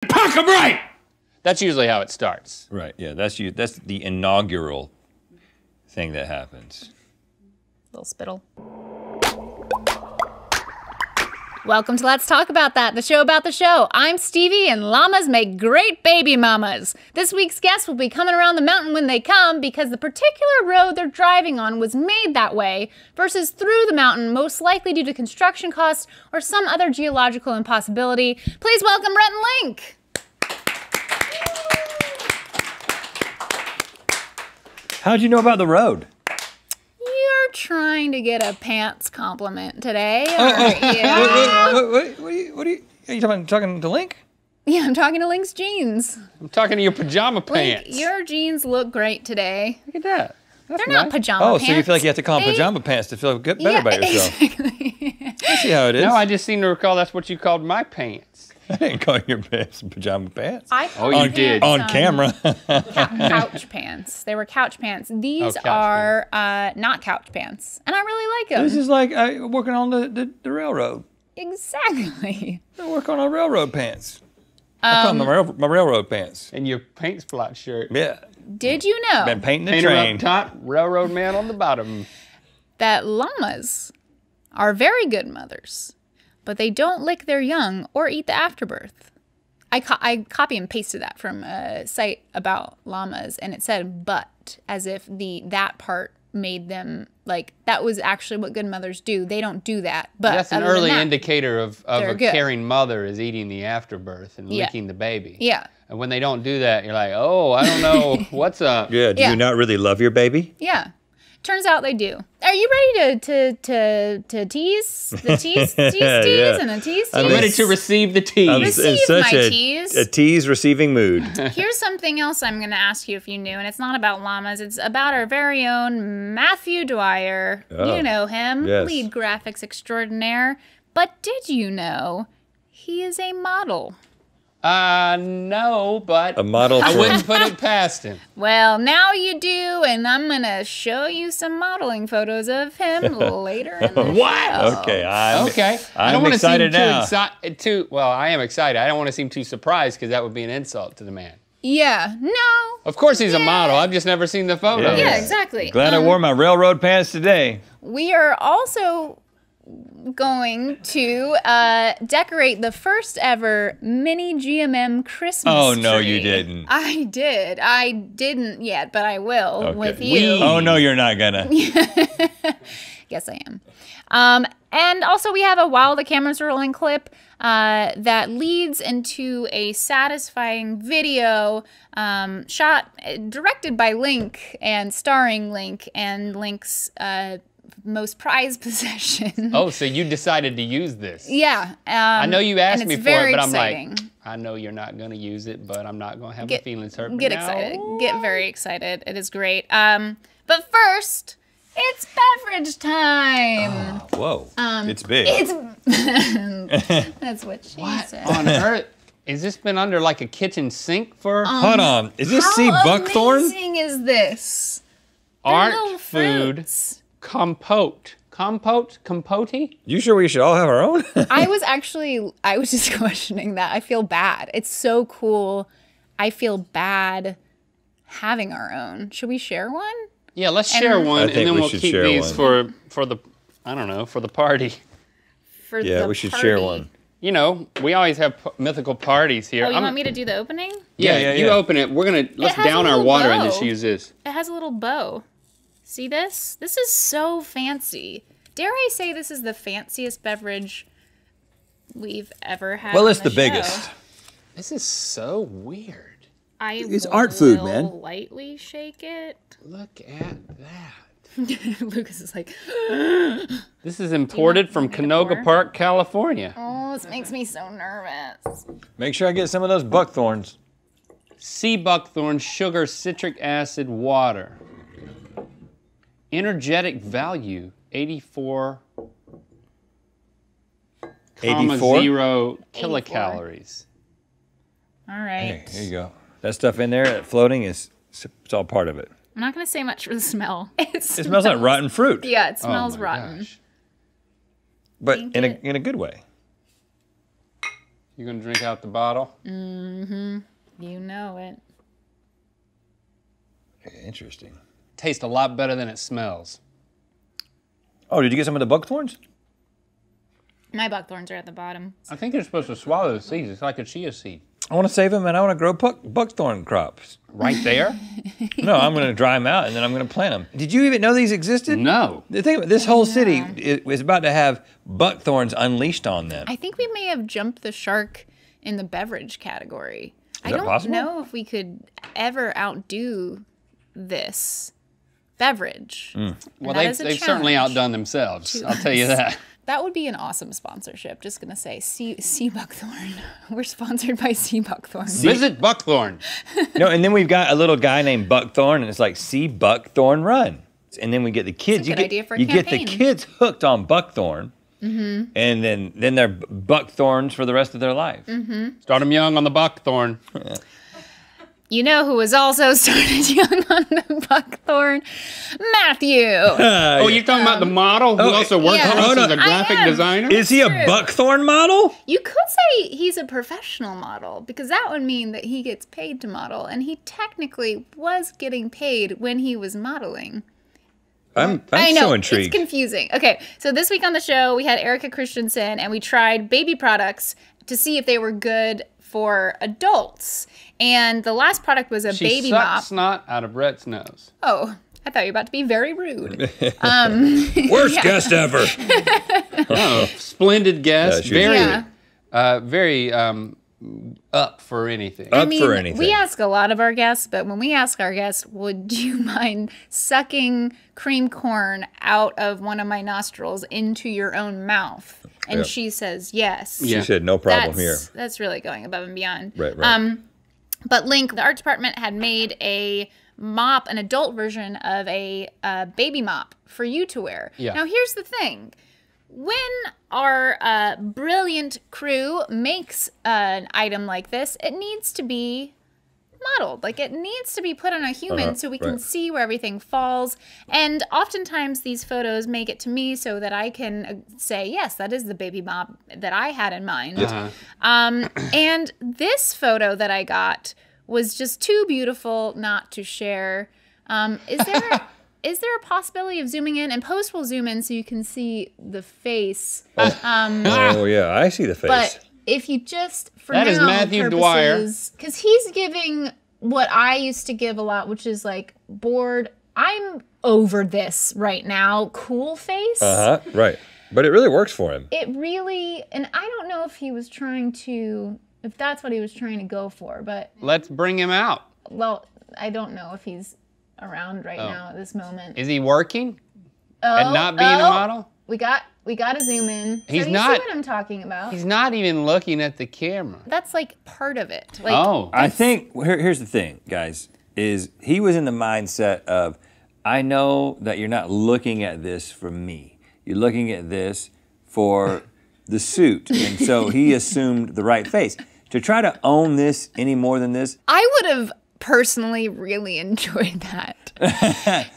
Pack 'em right! That's usually how it starts. Right, yeah, that's the inaugural thing that happens. Little spittle. Welcome to Let's Talk About That, the show about the show. I'm Stevie, and llamas make great baby mamas. This week's guest will be coming around the mountain when they come because the particular road they're driving on was made that way versus through the mountain, most likely due to construction costs or some other geological impossibility. Please welcome Rhett and Link. How'd you know about the road? You're trying to get a pants compliment today, What are you talking to Link? Yeah, I'm talking to Link's jeans. I'm talking to your pajama Link, pants. your jeans look great today. Look at that. That's They're nice. not pajama pants. Oh, so you feel like you have to call them pajama pants to feel good, better about yourself. Exactly. I see how it is. No, I just seem to recall that's what you called my pants. I didn't call your pants pajama pants. Oh, you did. On camera. Couch pants. They were couch pants. These couch are not couch pants. And I really like them. This is like working on the railroad. Exactly. I work on our railroad pants. I call them my railroad pants. And your paint splot shirt. Yeah. Did you know Been painting the Painter train. up top, railroad man on the bottom. that llamas are very good mothers, but they don't lick their young or eat the afterbirth? I copy and pasted that from a site about llamas, and it said "but" as if that part made them, like, that was actually what good mothers do. They don't do that. But That's an other than early that, indicator of a good. caring mother is eating the afterbirth and licking the baby. Yeah. And when they don't do that, you're like, oh, I don't know, what's up? Yeah. Do Yeah. you not really love your baby? Yeah. Turns out they do. Are you ready to tease? The tease Yeah. and a tease I'm tease? ready to receive the tease. I'm Receive in such my a tease. tease receiving mood. Here's something else I'm going to ask you if you knew, and it's not about llamas. It's about our very own Matthew Dwyer. Oh, you know him, yes. lead graphics extraordinaire. But did you know he is a model? No, but A model I for wouldn't put it past him. Well, now you do, and I'm going to show you some modeling photos of him later in the show. Okay, I'm I don't want to seem excited now. well, I am excited. I don't want to seem too surprised because that would be an insult to the man. Yeah, no. Of course he's a model. I've just never seen the photos. Yeah, exactly. Glad I wore my railroad pants today. We are also going to decorate the first ever mini GMM Christmas Oh, no, tree. you didn't. I did. I didn't yet, but I will Okay. with you. Oh, no, you're not gonna. Yes, I am. And also we have a while the camera's rolling clip that leads into a satisfying video directed by Link and starring Link and Link's most prized possession. Oh, so you decided to use this. Yeah. I know you asked me for it, but I'm exciting. like, I know you're not going to use it, but I'm not going to have my feelings hurt. Get excited. Get very excited. It is great. But first, it's beverage time. Whoa, it's big. That's what she said. On earth? Has this been under like a kitchen sink for Hold on, is this sea How buckthorn? amazing is this? art, little food, fruits. compote? Compote? You sure we should all have our own? I was just questioning that. I feel bad. It's so cool. I feel bad having our own. Should we share one? Yeah, let's share one, and think then we we'll should keep share these one. for the, I don't know, for the party. For Yeah, the we should party. share one. You know, we always have mythical parties here. Oh, you want me to do the opening? Yeah, you open it. Let's has down a our little water and bow. just use this. It has a little bow. See this? This is so fancy. Dare I say this is the fanciest beverage we've ever had? Well, on it's the show. biggest. This is so weird. It's art food, man. Lightly shake it. Look at that. Lucas is like, This is imported from want me to Canoga pour? Park, California. oh, this makes me so nervous. Make sure I get some of those buckthorns. Sea buckthorn, sugar, citric acid, water. Energetic value, 84, 84? 0 kilocalories. All right. Hey, here you go. That stuff in there, that floating, it's all part of it. I'm not going to say much for the smell. It smells like rotten fruit, Yeah, it Oh smells my rotten. gosh. but Thank in you. a good way. You gonna drink out the bottle? Mm-hmm. You know it. Interesting. Tastes a lot better than it smells. Oh, did you get some of the buckthorns? My buckthorns are at the bottom. I think you're supposed to swallow the seeds. It's like a chia seed. I want to save them and I want to grow buckthorn crops. Right there? No, I'm going to dry them out and then I'm going to plant them. Did you even know these existed? No. The thing about this whole city is about to have buckthorns unleashed on them. I think we may have jumped the shark in the beverage category. I that don't possible? know if we could ever outdo this beverage. And Well, that is a they've certainly challenge outdone themselves. to I'll tell you us. that. That would be an awesome sponsorship. Just gonna say, sea buckthorn. We're sponsored by sea buckthorn. Visit Buckthorn. No, and then we've got a little guy named Buckthorn, and it's like, see Buckthorn run. And then we get the kids. That's a good idea for a you get the campaign. kids hooked on Buckthorn, and then they're Buckthorns for the rest of their life. Start them young on the Buckthorn. You know who was also started young on the buckthorn? Matthew. Oh, you're talking about the model who also works yeah. for us as a I graphic am. designer? Is he a True. Buckthorn model? You could say he's a professional model because that would mean that he gets paid to model, and he technically was getting paid when he was modeling. I'm I know, so intrigued. it's confusing. Okay, so this week on the show, we had Erica Christensen, and we tried baby products to see if they were good for adults. And the last product was a She baby sucked mop. snot out of Rhett's nose. Oh, I thought you were about to be very rude. Worst guest ever. Oh, splendid guest. Yeah, she was Very up for anything. Up for anything. We ask a lot of our guests, but when we ask our guests, would you mind sucking cream corn out of one of my nostrils into your own mouth? And Yeah. she says yes. Yeah. She said, no problem here. That's really going above and beyond. Right. But Link, the art department had made a mop, an adult version of a baby mop for you to wear. Yeah. Now, here's the thing. When our brilliant crew makes an item like this, it needs to be modeled. Like, it needs to be put on a human so we can right. see where everything falls. And oftentimes these photos make it to me so that I can say, yes, that is the baby mop that I had in mind. And this photo that I got was just too beautiful not to share. Is there a possibility of zooming in? And post will zoom in so you can see the face. Oh, yeah, I see the face. But if you just, for That now is Matthew Dwyer. because he's giving what I used to give a lot, which is like bored. I'm over this right now. Cool face. Right. But it really works for him. It really, and I don't know if he was trying to, if that's what he was trying to go for, but Let's bring him out. well, I don't know if he's around right now at this moment. Is he working at not being a model? We got to zoom in. He's so you not- see what I'm talking about? He's not even looking at the camera. That's like part of it. Like, Oh. I think, here's the thing, guys, is he was in the mindset of, I know that you're not looking at this for me. You're looking at this for the suit. And so he assumed the right face. To try to own this any more than this, I would have personally really enjoyed that.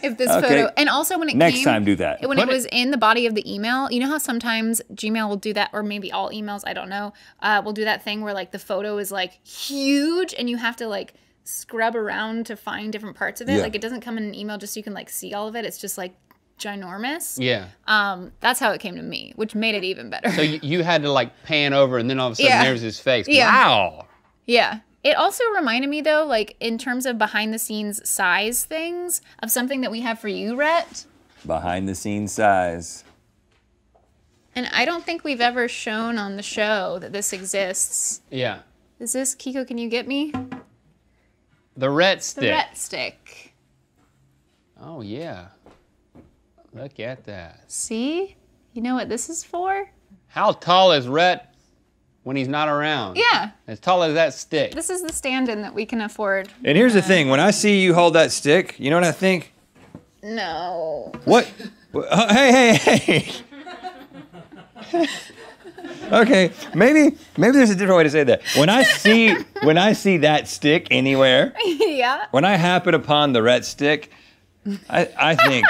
If this photo, and also when it Next came, time do that. when it was in the body of the email, you know how sometimes Gmail will do that, or maybe all emails, I don't know, will do that thing where like the photo is like huge and you have to like scrub around to find different parts of it. Yeah. Like it doesn't come in an email just so you can like see all of it. It's just like ginormous. Yeah. That's how it came to me, which made it even better. So you had to like pan over and then all of a sudden Yeah. there's his face. Yeah. Wow. Yeah. It also reminded me, though, like in terms of behind the scenes size things, of something that we have for you, Rhett. behind the scenes size. And I don't think we've ever shown on the show that this exists. Yeah. Is this, Kiko, can you get me? The Rhett The stick. Rhett stick. Oh, yeah. Look at that. See? You know what this is for? How tall is Rhett when he's not around? Yeah. As tall as that stick. This is the stand-in that we can afford. And here's the thing, when I see you hold that stick, you know what I think? No. What? Hey. Okay, maybe there's a different way to say that. When I see that stick anywhere, Yeah. when I happen upon the Rhett stick, I think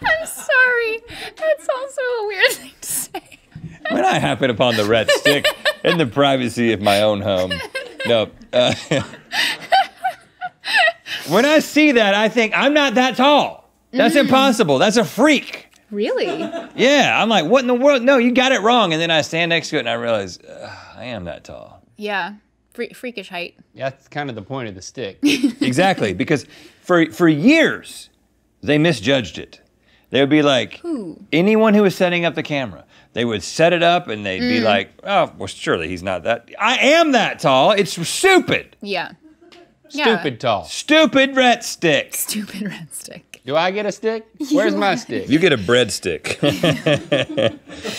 I'm sorry. That's also a weird thing to say. When I happen upon the Rhett stick in the privacy of my own home. No. When I see that, I think, I'm not that tall. That's impossible. That's a freak. Really? Yeah, I'm like, what in the world? No, you got it wrong. And then I stand next to it and I realize, I am that tall. Yeah, freakish height. Yeah, that's kind of the point of the stick. Exactly, because for years, they misjudged it. They would be like, anyone who was setting up the camera, they would set it up and they'd be like, oh, well, surely he's not that. I am that tall. It's stupid. Yeah. Stupid tall. Stupid Rhett stick. Stupid red stick. Do I get a stick? Where's my stick? You get a breadstick.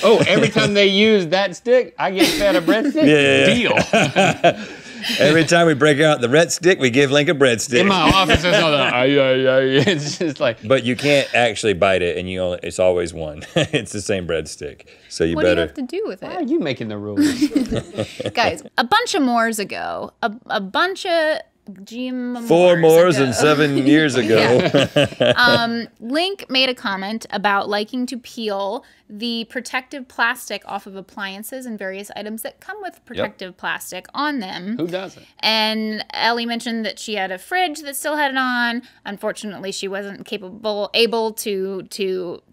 Oh, every time they use that stick, I get fed a breadstick? Yeah. Deal. Every time we break out the Rhett stick, we give Link a breadstick. In my office, it's all that, it's just like. But you can't actually bite it, and it's always one. It's the same breadstick. So you What do you better. have to do with Why are it? you making the rules? Guys, a bunch of Moors ago, a bunch of GM 4 Moors ago. and 7 years ago. Link made a comment about liking to peel the protective plastic off of appliances and various items that come with protective plastic on them. Who doesn't? And Ellie mentioned that she had a fridge that still had it on. Unfortunately, she wasn't able to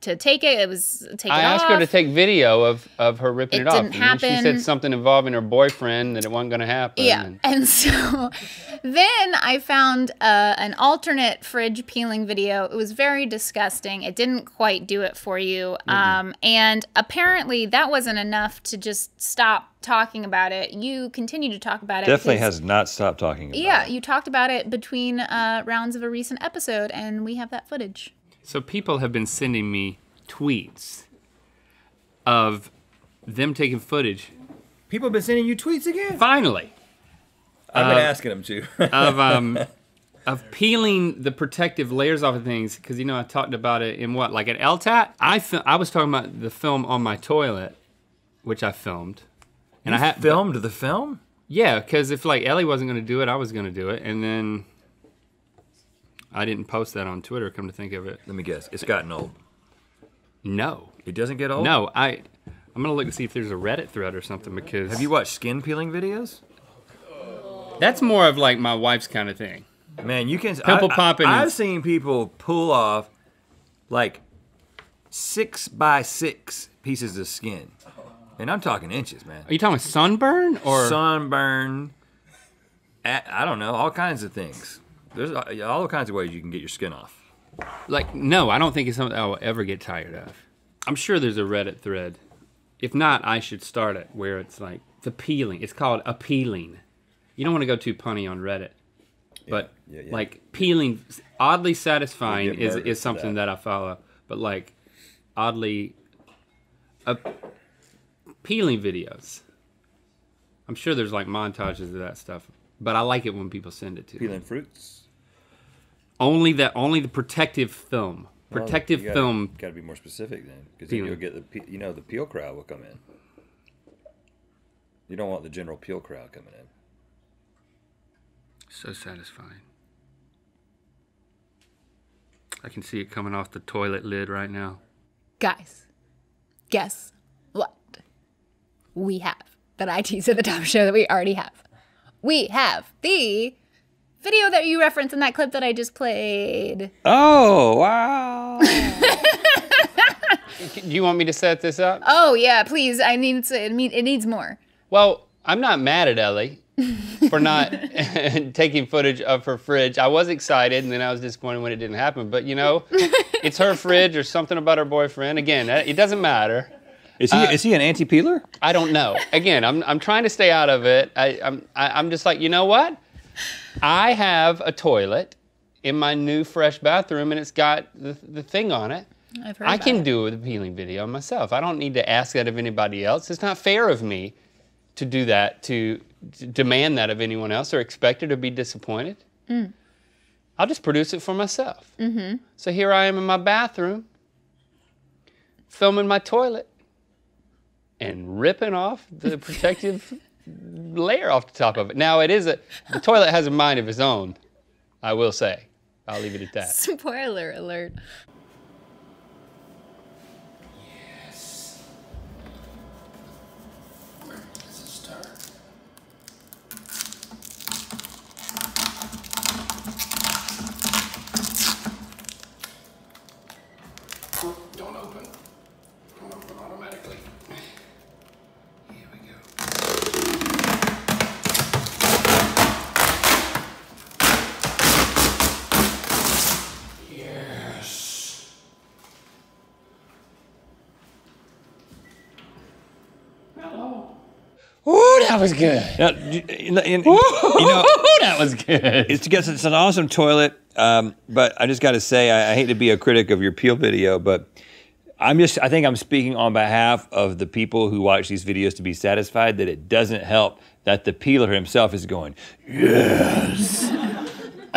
take it. It was take I it asked off. her to take video of her ripping It it off. didn't And then she happen. said something involving her boyfriend that it wasn't going to happen. Yeah, and so then I found an alternate fridge peeling video. It was very disgusting. It didn't quite do it for you. And apparently that wasn't enough to just stop talking about it. You continue to talk about it. Definitely because- has not stopped talking about Yeah, it. you talked about it between rounds of a recent episode, and we have that footage. So people have been sending me tweets of them taking footage. People have been sending you tweets again? Finally. I've been asking them to. Of peeling the protective layers off of things, because I talked about it in like at LTAT. I was talking about the film on my toilet, which I filmed, and I had filmed the film? Yeah, because if like Ellie wasn't going to do it, I was going to do it, and then I didn't post that on Twitter. Come to think of it, Let me guess. It's gotten old. no, It doesn't get old? no, I'm gonna look to see if there's a Reddit thread or something because Have you watched skin peeling videos? That's more of like my wife's kind of thing. Man, you can. Pimple popping I've is- seen people pull off like 6x6 pieces of skin, and I'm talking inches, man. Are you talking sunburn or Sunburn. I don't know, all kinds of things. There's all kinds of ways you can get your skin off. like? No, I don't think it's something I will ever get tired of. I'm sure there's a Reddit thread. If not, I should start it where it's like the peeling. It's called appealing. You don't want to go too punny on Reddit. But yeah. like peeling, oddly satisfying You'll get murdered is for something that I follow. But like oddly peeling videos. I'm sure there's like montages of that stuff. But I like it when people send it to me. Peeling fruits. Only the protective film. Protective film. Got to be more specific then, because then you'll get the peel crowd will come in. You don't want the general peel crowd coming in. So satisfying. I can see it coming off the toilet lid right now. Guys, guess what? We have that I teased at the top show that we already have. We have the video that you referenced in that clip that I just played. Oh, wow. Do you want me to set this up? Oh yeah, please. It needs more. Well, I'm not mad at Ellie for not taking footage of her fridge. I was excited, and then I was disappointed when it didn't happen. But it's her fridge or something about her boyfriend. Again, it doesn't matter. Is he an anti-peeler? I don't know. Again, I'm trying to stay out of it. I'm just like, you know what? I have a toilet in my new fresh bathroom, and it's got the thing on it. I've heard I about can it. do a peeling video myself. I don't need to ask that of anybody else. It's not fair of me to do that, to demand that of anyone else or expect it or be disappointed. I'll just produce it for myself. So here I am in my bathroom, filming my toilet and ripping off the protective layer off the top of it. Now the toilet has a mind of its own, I will say. I'll leave it at that. Spoiler alert. that was good. Now, That was good. It's an awesome toilet, but I just got to say, I hate to be a critic of your peel video, but I think I'm speaking on behalf of the people who watch these videos to be satisfied that it doesn't help that the peeler himself is going, yes.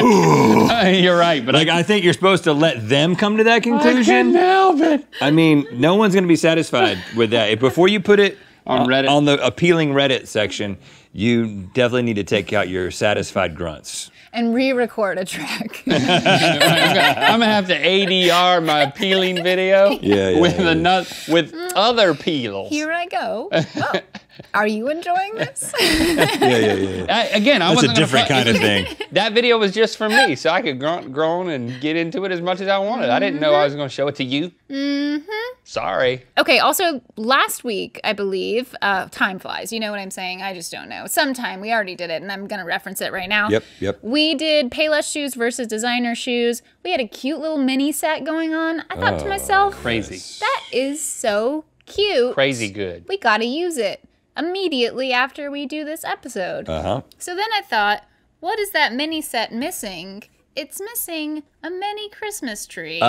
You're right, but Like, I think you're supposed to let them come to that conclusion. I can't help it. I mean, no one's going to be satisfied with that. Before you put it On Reddit. on the appealing Reddit section, you definitely need to take out your satisfied grunts. And re-record a track. I'm gonna have to ADR my peeling video with other peels. Here I go. Oh, are you enjoying this? Again, I That's wasn't a different kind of thing. That video was just for me, so I could groan and get into it as much as I wanted. I didn't know I was going to show it to you. Sorry. Okay, also last week, I believe, time flies. You know what I'm saying? I just don't know. Sometime, we already did it, and I'm going to reference it right now. Yep. We did Payless shoes versus designer shoes. We had a cute little mini set going on. I thought to myself, Crazy. that is so cute. Crazy good. We got to use it immediately after we do this episode. Uh-huh. So then I thought, what is that mini set missing? It's missing a mini Christmas tree.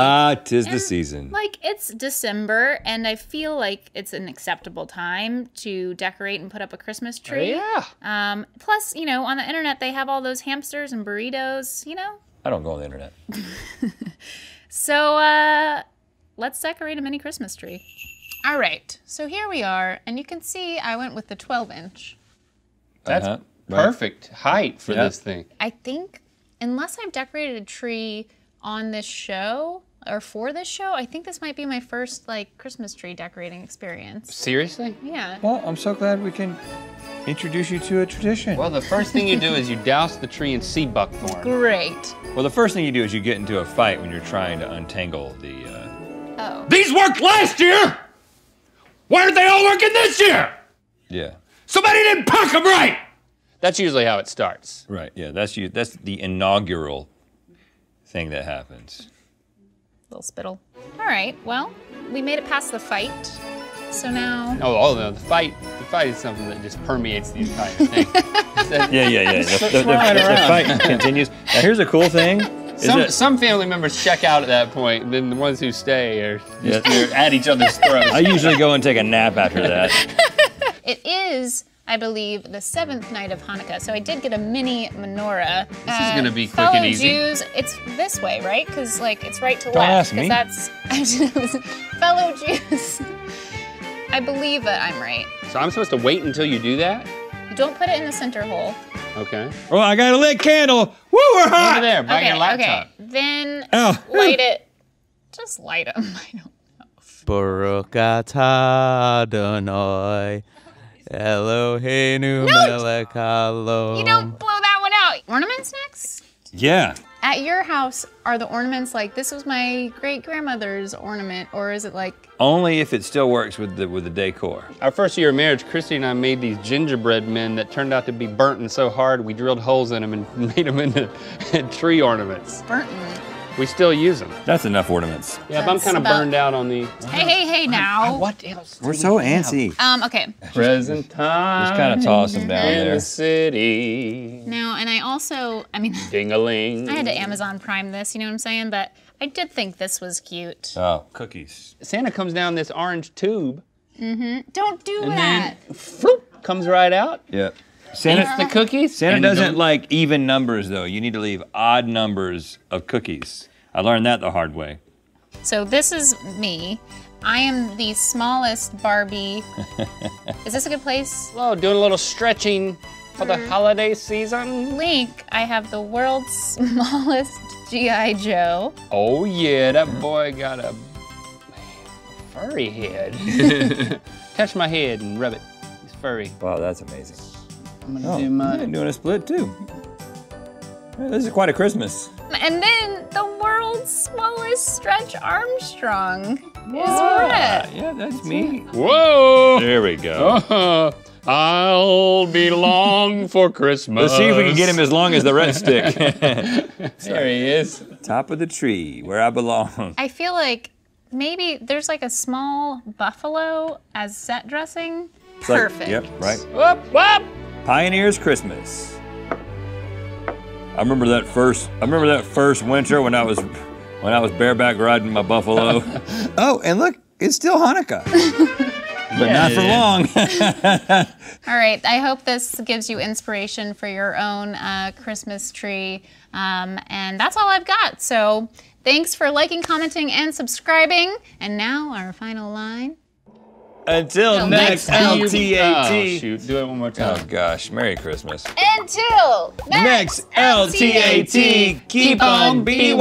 Tis the season. Like, it's December, and I feel like it's an acceptable time to decorate and put up a Christmas tree. Yeah. Plus, you know, on the internet, they have all those hamsters and burritos, you know? I don't go on the internet. So, let's decorate a mini Christmas tree. All right, so here we are, and you can see I went with the 12-inch. That's perfect height for this thing. I think, unless I've decorated a tree on this show, or for this show, I think this might be my first, like, Christmas tree decorating experience. Seriously? Yeah. Well, I'm so glad we can introduce you to a tradition. Well, the first thing you do is you douse the tree in sea buckthorn. Great. Well, the first thing you do is you get into a fight when you're trying to untangle the... Oh. These worked last year! Why aren't they all working this year? Yeah. Somebody didn't pack them right! That's usually how it starts. Right, yeah, that's the inaugural thing that happens. Little spittle. All right, well, we made it past the fight. So now... Oh, no, the fight is something that just permeates the entire thing. Yeah. The fight continues. Now, here's a cool thing. Some family members check out at that point, and then the ones who stay are just at each other's throats. I usually go and take a nap after that. It is, I believe, the 7th night of Hanukkah, so I did get a mini menorah. This is gonna be quick and easy. Jews, it's this way, right? Because, like, it's right to Don't left. ask me. That's fellow Jews. I believe that I'm right. So I'm supposed to wait until you do that? Don't put it in the center hole. Okay. Oh, I got a lit candle. Woo, we're hot. Over there, by your laptop. Okay. Then light it. Just light them. I don't know. Baruch atah Adonai, Eloheinu melech haolam. You don't blow that one out. Ornaments next? Yeah. At your house, are the ornaments like, this was my great-grandmother's ornament, or is it like... Only if it still works with the decor. Our first year of marriage, Christy and I made these gingerbread men that turned out to be burnt so hard we drilled holes in them and made them into tree ornaments. Burnt. We still use them. That's enough ornaments. Yeah, but I'm kind of burned out on the... Hey, now. What else? We're so antsy. Okay. Present time. Just kind of toss them down in there. the city. Now, and I also, Ding-a-ling. I had to Amazon Prime this, you know what I'm saying? But I did think this was cute. Oh, cookies. Santa comes down this orange tube. Don't do And that. then, floop, comes right out. Yeah. Eats Santa, the cookies. Santa and doesn't don't- like even numbers, though. You need to leave odd numbers of cookies. I learned that the hard way. So this is me. I am the smallest Barbie. Is this a good place? Oh, doing a little stretching for the holiday season. Link, I have the world's smallest G.I. Joe. Oh yeah, that boy got a furry head. Touch my head and rub it. It's furry. Wow, that's amazing. I'm gonna do my... You're doing a split, too. Yeah, this is quite a Christmas. And then the world's smallest Stretch Armstrong is Ah, Rhett. yeah, that's me. Whoa! There we go. I'll be long for Christmas. Let's see if we can get him as long as the red stick. There he is. Top of the tree, where I belong. I feel like maybe there's like a small buffalo as set dressing. It's like- Perfect. yep, right. Whoop, whoop. Pioneers Christmas. I remember that first winter when I was bareback riding my buffalo. Oh, and look, it's still Hanukkah. But not for long. All right, I hope this gives you inspiration for your own Christmas tree. And that's all I've got. So thanks for liking, commenting, and subscribing. And now our final line. Until next LTAT. Oh, shoot, do it one more time. Oh gosh, Merry Christmas. Until Next LTAT, keep on BYM.